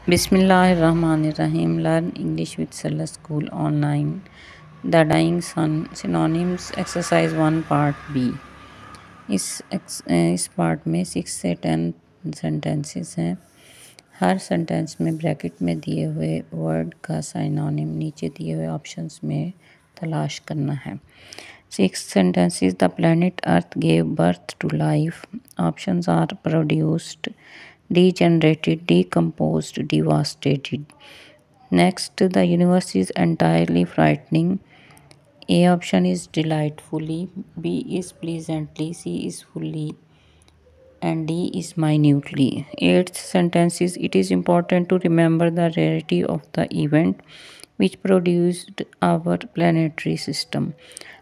Bismillahirrahmanirrahim. Learn English with Sallas School online. The Dying Synonyms Exercise 1 Part B. इस part में 6 से 10 sentences हैं। हर sentence में bracket में दिए हुए वर्ड का साइनोनिम नीचे दिए हुए ऑप्शंस में तलाश करना है। 6 sentences. The planet Earth gave birth to life. Options are produced, degenerated, decomposed, devastated. Next, the universe is entirely frightening. A option is delightfully, B is pleasantly, C is fully, and D is minutely. Eighth sentence is, it is important to remember the rarity of the event which produced our planetary system.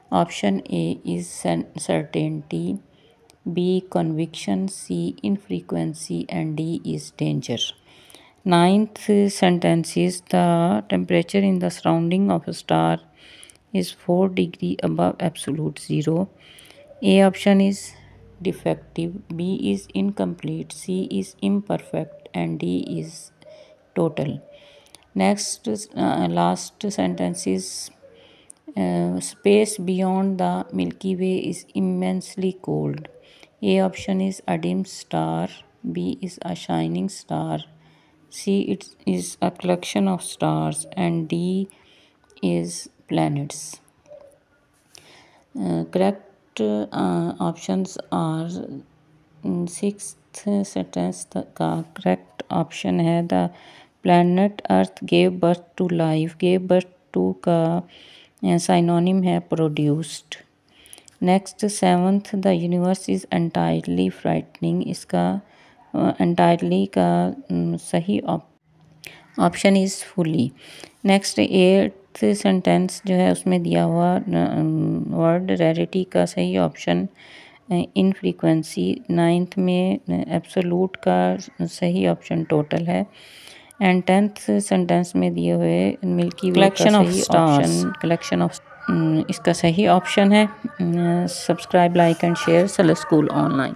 Option A is certainty, B conviction, C infrequency, and D is danger. Ninth sentence is, the temperature in the surrounding of a star is 4 degree above absolute zero. A option is defective, B is incomplete, C is imperfect, and D is total. Next, last sentence is, space beyond the Milky Way is immensely cold. A option is a dim star, B is a shining star, C it is a collection of stars, and D is planets. Correct options are, sixth sentence का correct option है the planet earth gave birth to life. Gave birth to का synonym है produced. Next seventh, the universe is entirely frightening. इसका entirely का सही option is fully. Next eighth sentence जो है उसमें दिया हुआ वर्ड रेरिटी का सही ऑप्शन इनफ्रीक्वेंसी। नाइन्थ में एब्सोलूट का सही ऑप्शन टोटल है। एंड टेंथ सेंटेंस में दिए हुए मिल्की वे का सही ऑप्शन कलेक्शन ऑफ इसका सही ऑप्शन है। सब्सक्राइब, लाइक एंड शेयर सलस स्कूल ऑनलाइन।